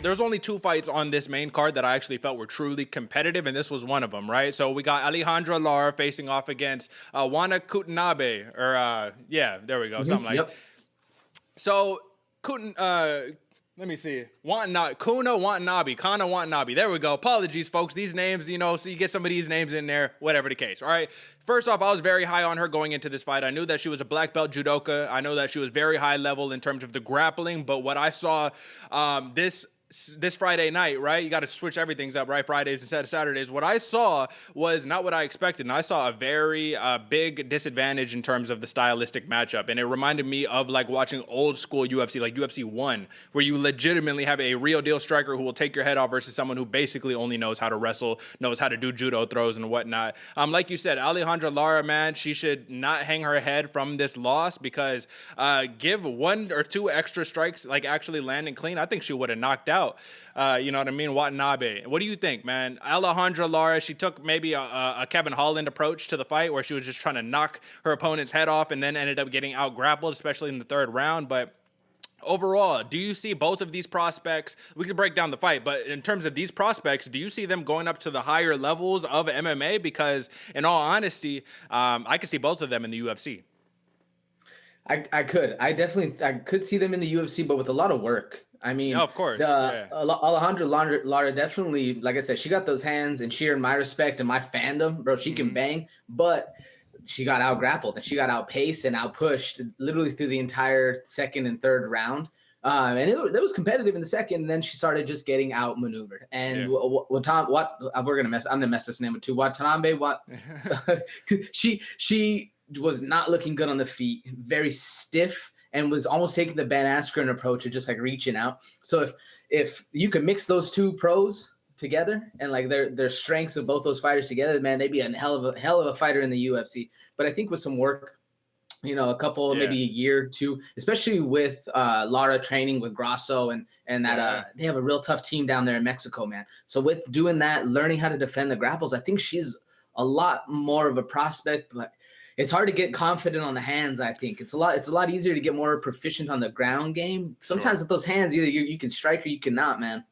There's only two fights on this main card that I actually felt were truly competitive, and this was one of them, right? So we got Alejandra Lara facing off against Watanabe, or yeah, there we go, something like. Yep. So let me see. Kana Watanbe. There we go. Apologies, folks. These names, so you get some of these names in there, whatever the case. All right. First off, I was very high on her going into this fight. I knew that she was a black belt judoka. I know that she was very high level in terms of the grappling. But what I saw this Friday night, right? You got to switch everything's up, right? Fridays instead of Saturdays. What I saw was not what I expected. And I saw a very big disadvantage in terms of the stylistic matchup. And it reminded me of like watching old school UFC, like UFC 1, where you legitimately have a real deal striker who will take your head off versus someone who basically only knows how to wrestle, knows how to do judo throws and whatnot. Like you said, Alejandra Lara, man, she should not hang her head from this loss because give one or two extra strikes, like actually landing clean, I think she would have knocked out. You know what I mean? Watanabe. What do you think, man? Alejandra Lara, she took maybe a Kevin Holland approach to the fight where she was just trying to knock her opponent's head off and then ended up getting out grappled, especially in the third round. But overall, do you see both of these prospects? We can break down the fight, but in terms of these prospects, do you see them going up to the higher levels of MMA? Because in all honesty, I could see both of them in the UFC. I could see them in the UFC, but with a lot of work. I mean, Yeah, of course. Alejandra Lara definitely, like I said, she got those hands and she earned my respect and my fandom, bro. She can bang, but she got out grappled and she got outpaced and outpushed literally through the entire second and third round. And it was competitive in the second, and then she started just getting outmaneuvered. And I'm gonna mess this name up too. Watanabe, she was not looking good on the feet, very stiff, and was almost taking the Ben Askren approach of just like reaching out. So if you could mix those two pros together and like their strengths of both those fighters together, man, they'd be a hell of a fighter in the UFC. But I think with some work, a couple, maybe a year or two, especially with Lara training with Grasso and that they have a real tough team down there in Mexico, man. So with doing that, learning how to defend the grapples, I think she's a lot more of a prospect, but it's hard to get confident on the hands. I think it's a lot easier to get more proficient on the ground game. Sometimes with those hands, either you can strike or you cannot, man.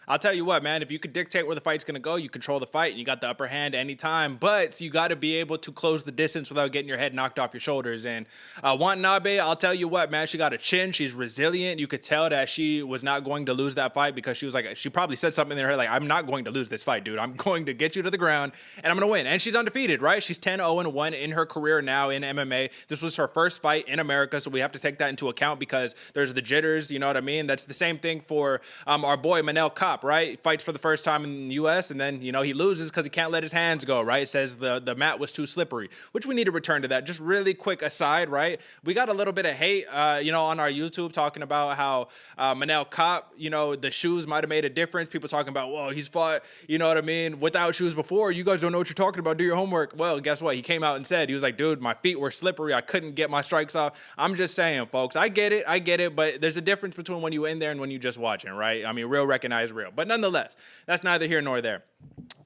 I'll tell you what, man, if you could dictate where the fight's going to go, you control the fight and you got the upper hand anytime, but you got to be able to close the distance without getting your head knocked off your shoulders. And Watanabe, I'll tell you what, man, she got a chin. She's resilient. You could tell that she was not going to lose that fight because she was like, she probably said something in her like, I'm not going to lose this fight, dude. I'm going to get you to the ground and I'm going to win. And she's undefeated, right? She's 10-0-1 in her career now in MMA. This was her first fight in America, so we have to take that into account because there's the jitters, you know what I mean? That's the same thing for our boy Manel Kopp, right? He fights for the first time in the U.S. and then, he loses because he can't let his hands go, right? It says the mat was too slippery, which we need to return to that. Just really quick aside, right? We got a little bit of hate, on our YouTube talking about how Manel Kopp, the shoes might have made a difference. People talking about, whoa, he's fought, you know what I mean, without shoes before. You guys don't know what you're talking about. Do your homework. Well, guess what? He came out and said, he was like, dude, my feet were slippery. I couldn't get my strikes off. I'm just saying, folks, I get it, but there's a difference between when you in there and when you just watching, right? I mean, real recognize real. But nonetheless, that's neither here nor there.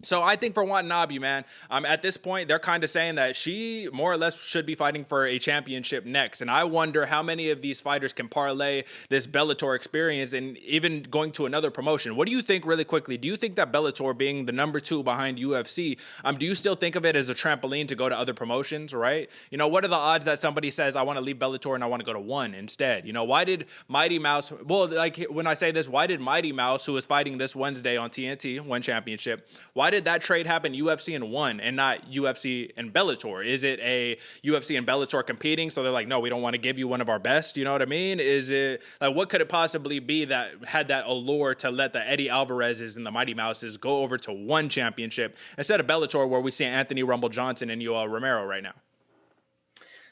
So I think for Watanabe, man, at this point, they're kind of saying that she more or less should be fighting for a championship next. And I wonder how many of these fighters can parlay this Bellator experience and even going to another promotion. What do you think really quickly? Do you think that Bellator being the number 2 behind UFC, do you still think of it as a trampoline to go to other promotions, right? What are the odds that somebody says, I want to leave Bellator and I want to go to one instead? Why did Mighty Mouse, well, like when I say this, why did Mighty Mouse, who was fighting this Wednesday on TNT, one championship, why did that trade happen UFC and one and not UFC and Bellator? Is it a UFC and Bellator competing? So they're like, no, we don't want to give you one of our best. You know what I mean? Is it like, what could it possibly be that had that allure to let the Eddie Alvarez's and the Mighty Mouses go over to one championship instead of Bellator, where we see Anthony Rumble Johnson and Yoel Romero right now?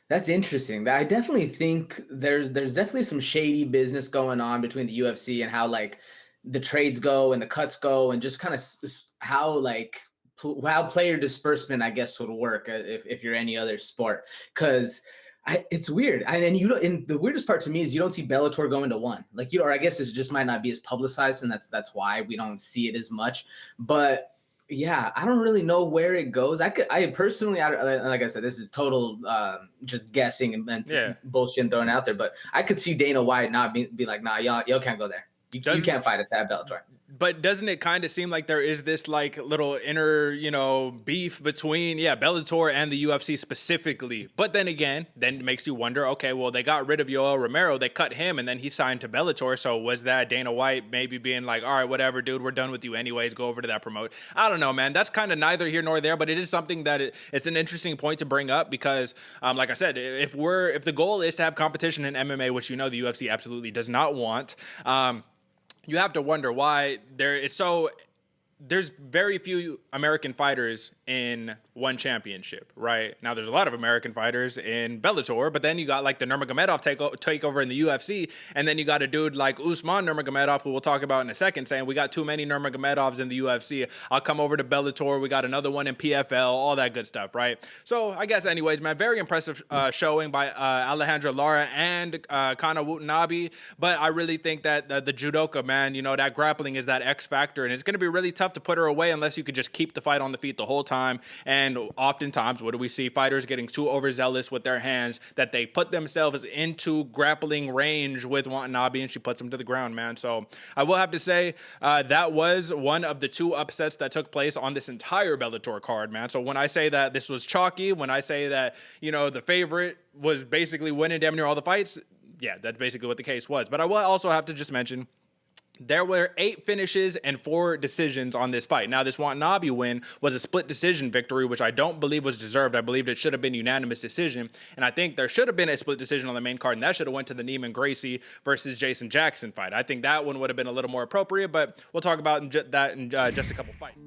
That's interesting. I definitely think there's definitely some shady business going on between the UFC and how like the trades go and the cuts go and just kind of how player disbursement, I guess, would work if you're any other sport. Because it's weird. And the weirdest part to me is you don't see Bellator going to one. Like, or I guess it just might not be as publicized, and that's why we don't see it as much. But yeah, I don't really know where it goes. I personally, like I said, this is total just guessing and bullshit thrown out there. But I could see Dana White not be like, nah, y'all can't go there. You can't fight at that Bellator. But doesn't it kind of seem like there is this like little inner, beef between, Bellator and the UFC specifically? But then again, then it makes you wonder, okay, well, they got rid of Yoel Romero, they cut him, and then he signed to Bellator. So was that Dana White maybe being like, all right, whatever, dude, we're done with you anyways, go over to that promote? I don't know, man. That's kind of neither here nor there, but it is something that it's an interesting point to bring up because, like I said, if the goal is to have competition in MMA, which the UFC absolutely does not want, you have to wonder why there's very few American fighters in one championship, right? Now, there's a lot of American fighters in Bellator, but then you got like the Nurmagomedov takeover in the UFC, and then you got a dude like Usman Nurmagomedov, who we'll talk about in a second, saying we got too many Nurmagomedovs in the UFC. I'll come over to Bellator. We got another one in PFL, all that good stuff, right? So I guess anyways, man, very impressive showing by Alejandra Lara and Kana Watanbe, but I really think that the judoka, man, that grappling is that X factor, and it's going to be really tough to put her away unless you could just keep the fight on the feet the whole time. And oftentimes, what do we see? Fighters getting too overzealous with their hands that they put themselves into grappling range with Watanabe, and she puts them to the ground, man. So I will have to say that was one of the two upsets that took place on this entire Bellator card, man. So when I say that this was chalky, when I say that, the favorite was basically winning damn near all the fights, yeah, that's basically what the case was. But I will also have to just mention, there were 8 finishes and 4 decisions on this fight. Now, this Watanabe win was a split decision victory, which I don't believe was deserved. I believed it should have been unanimous decision. And I think there should have been a split decision on the main card, and that should have went to the Neiman Gracie versus Jason Jackson fight. I think that one would have been a little more appropriate, but we'll talk about that in just a couple fights.